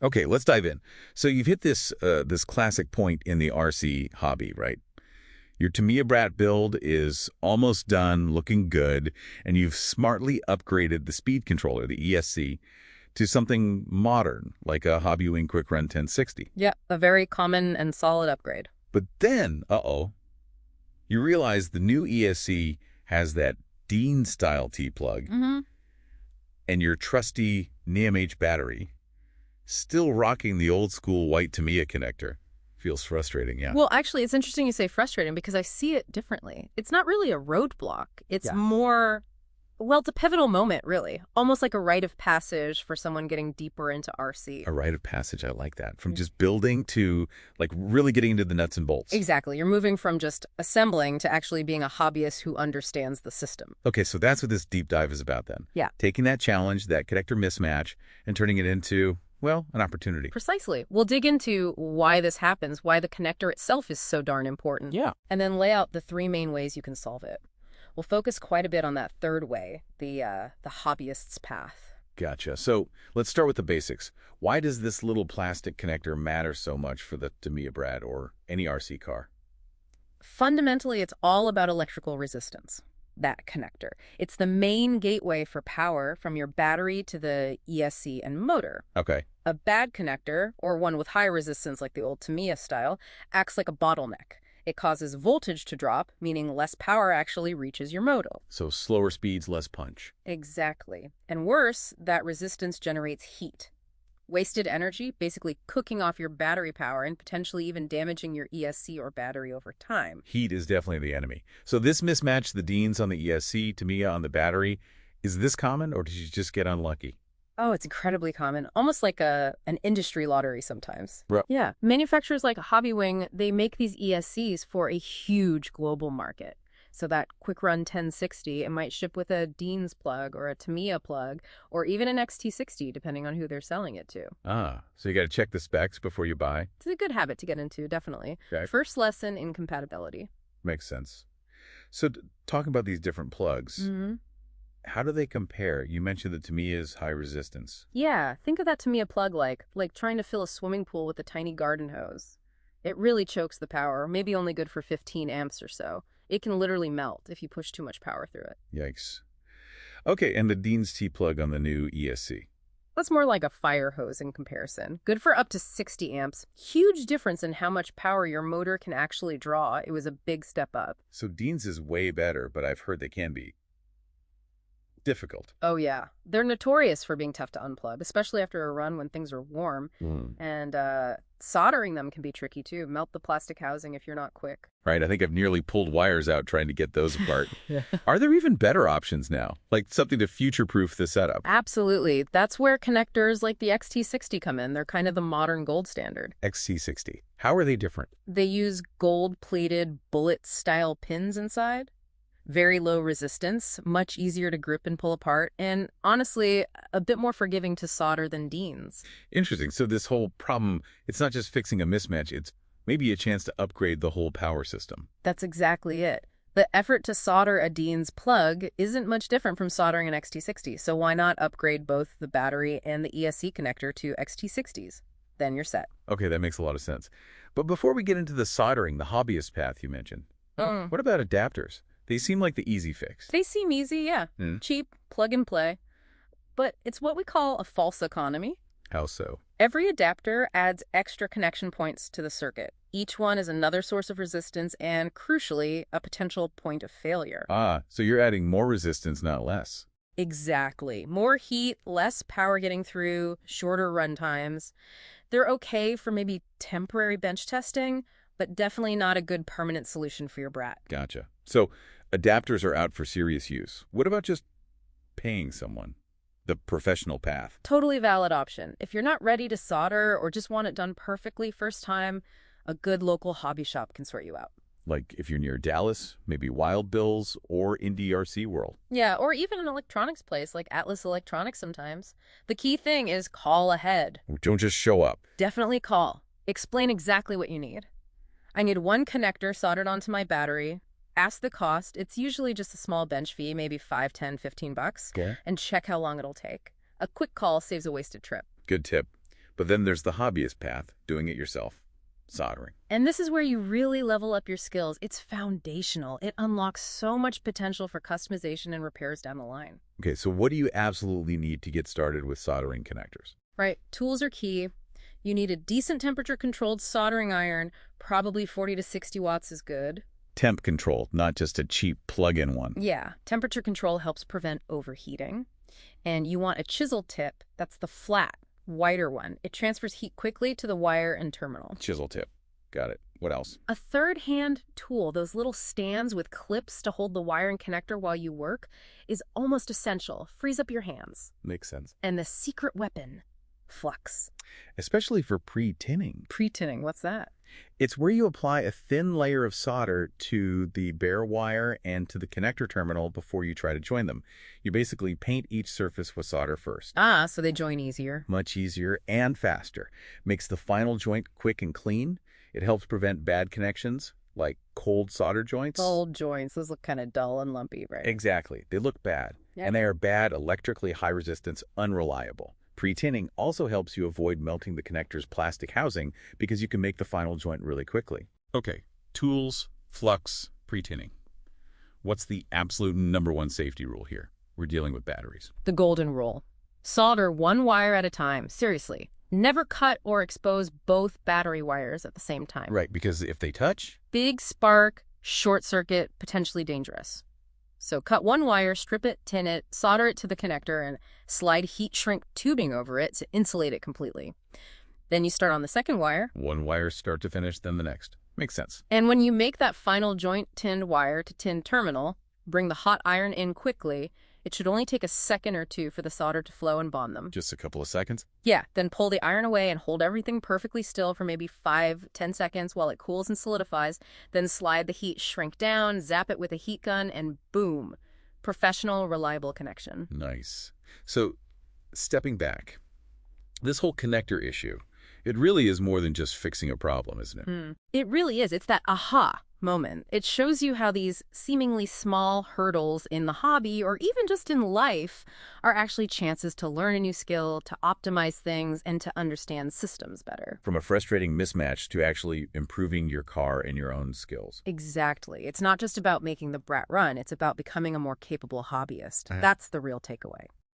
Okay, let's dive in. So you've hit this classic point in the RC hobby, right? Your Tamiya Brat build is almost done, looking good, and you've smartly upgraded the speed controller, the ESC, to something modern, like a Hobbywing Quick Run 1060. Yeah, a very common and solid upgrade. But then, you realize the new ESC has that Dean-style T-plug, Mm-hmm. and your trusty NIMH battery, still rocking the old-school white Tamiya connector. Feels frustrating, yeah. Well, actually, it's interesting you say frustrating because I see it differently. It's not really a roadblock. It's Yeah. more, well, it's a pivotal moment, really. Almost like a rite of passage for someone getting deeper into RC. A rite of passage, I like that. From just building to, like, really getting into the nuts and bolts. Exactly. You're moving from just assembling to actually being a hobbyist who understands the system. Okay, so that's what this deep dive is about then. Yeah. Taking that challenge, that connector mismatch, and turning it into, well, an opportunity. Precisely. We'll dig into why this happens, why the connector itself is so darn important. Yeah. And then lay out the three main ways you can solve it. We'll focus quite a bit on that third way, the hobbyist's path. Gotcha. So let's start with the basics. Why does this little plastic connector matter so much for the Tamiya Brad or any RC car? Fundamentally, it's all about electrical resistance, that connector. It's the main gateway for power from your battery to the ESC and motor. Okay. A bad connector, or one with high resistance like the old Tamiya style, acts like a bottleneck. It causes voltage to drop, meaning less power actually reaches your motor. So slower speeds, less punch. Exactly. And worse, that resistance generates heat. Wasted energy, basically cooking off your battery power and potentially even damaging your ESC or battery over time. An is definitely the enemy. So this mismatch, the Deans on the ESC, Tamiya on the battery, is this common or did you just get unlucky? Oh, it's incredibly common, almost like an industry lottery sometimes. Right. Yeah, manufacturers like Hobbywing, they make these ESCs for a huge global market. So that Quick Run 1060, it might ship with a Dean's plug or a Tamiya plug or even an XT60, depending on who they're selling it to. So you got to check the specs before you buy. It's a good habit to get into, definitely. Okay. First lesson in compatibility. Makes sense. So talking about these different plugs, Mm-hmm. how do they compare? You mentioned the Tamiya's high resistance. Yeah, think of that Tamiya plug like trying to fill a swimming pool with a tiny garden hose. It really chokes the power, maybe only good for 15 amps or so. It can literally melt if you push too much power through it. Yikes. Okay, and the Dean's T-plug on the new ESC. That's more like a fire hose in comparison. Good for up to 60 amps. Huge difference in how much power your motor can actually draw. It was a big step up. So Dean's is way better, but I've heard they can be difficult. Oh, yeah. They're notorious for being tough to unplug, especially after a run when things are warm. And soldering them can be tricky, too. Melt the plastic housing if you're not quick. Right, I think I've nearly pulled wires out trying to get those apart. Are there even better options now? Like something to future-proof the setup? Absolutely. That's where connectors like the XT60 come in. They're kind of the modern gold standard. XT60. How are they different? They use gold-plated bullet-style pins inside. Very low resistance, much easier to grip and pull apart, and honestly, a bit more forgiving to solder than Dean's. Interesting. So this whole problem, it's not just fixing a mismatch, it's maybe a chance to upgrade the whole power system. That's exactly it. The effort to solder a Dean's plug isn't much different from soldering an XT60, so why not upgrade both the battery and the ESC connector to XT60s? Then you're set. Okay, that makes a lot of sense. But before we get into the soldering, the hobbyist path you mentioned, what about adapters? They seem like the easy fix. They seem easy, yeah. Cheap, plug and play. But it's what we call a false economy. How so? Every adapter adds extra connection points to the circuit. Each one is another source of resistance and, crucially, a potential point of failure. So you're adding more resistance, not less. Exactly. More heat, less power getting through, shorter run times. They're okay for maybe temporary bench testing, but definitely not a good permanent solution for your brat. Gotcha. So adapters are out for serious use. What about just paying someone? The professional path. Totally valid option. If you're not ready to solder or just want it done perfectly first time, a good local hobby shop can sort you out. Like if you're near Dallas, maybe Wild Bill's or Indie RC World. Yeah, or even an electronics place like Atlas Electronics sometimes. The key thing is call ahead. Don't just show up. Definitely call. Explain exactly what you need. I need one connector soldered onto my battery. Ask the cost. It's usually just a small bench fee, maybe $5, $10, $15. Okay. And check how long it'll take. A quick call saves a wasted trip. Good tip. But then there's the hobbyist path, doing it yourself, soldering. And this is where you really level up your skills. It's foundational. It unlocks so much potential for customization and repairs down the line. Okay, so what do you absolutely need to get started with soldering connectors? Right, tools are key. You need a decent temperature-controlled soldering iron. Probably 40 to 60 watts is good. Temp controlled, not just a cheap plug-in one. Yeah, temperature control helps prevent overheating. And you want a chisel tip. That's the flat, wider one. It transfers heat quickly to the wire and terminal. Chisel tip. Got it. What else? A third-hand tool, those little stands with clips to hold the wire and connector while you work, is almost essential. Frees up your hands. Makes sense. And the secret weapon, flux. Especially for pre-tinning. Pre-tinning, what's that? It's where you apply a thin layer of solder to the bare wire and to the connector terminal before you try to join them. You basically paint each surface with solder first. Ah, so they join easier. Much easier and faster. Makes the final joint quick and clean. It helps prevent bad connections, like cold solder joints. Cold joints, those look kind of dull and lumpy, right? Exactly. They look bad. Yep. And they are bad, electrically high resistance, unreliable. Pre-tinning also helps you avoid melting the connector's plastic housing because you can make the final joint really quickly. Okay, tools, flux, pre-tinning. What's the absolute #1 safety rule here? We're dealing with batteries. The golden rule. Solder one wire at a time. Seriously. Never cut or expose both battery wires at the same time. Right, because if they touch... Big spark, short circuit, potentially dangerous. So cut one wire, strip it, tin it, solder it to the connector, and slide heat shrink tubing over it to insulate it completely. Then you start on the second wire. One wire start to finish, then the next. Makes sense. And when you make that final joint tinned wire to tin terminal, bring the hot iron in quickly. It should only take a second or two for the solder to flow and bond them. Just a couple of seconds? Yeah, then pull the iron away and hold everything perfectly still for maybe 5-10 seconds while it cools and solidifies. Then slide the heat shrink down, zap it with a heat gun, and boom. Professional, reliable connection. Nice. So, stepping back, this whole connector issue, it really is more than just fixing a problem, isn't it? It really is. It's that aha moment. It shows you how these seemingly small hurdles in the hobby or even just in life are actually chances to learn a new skill, to optimize things, and to understand systems better. From a frustrating mismatch to actually improving your car and your own skills. Exactly. It's not just about making the brat run. It's about becoming a more capable hobbyist. That's the real takeaway.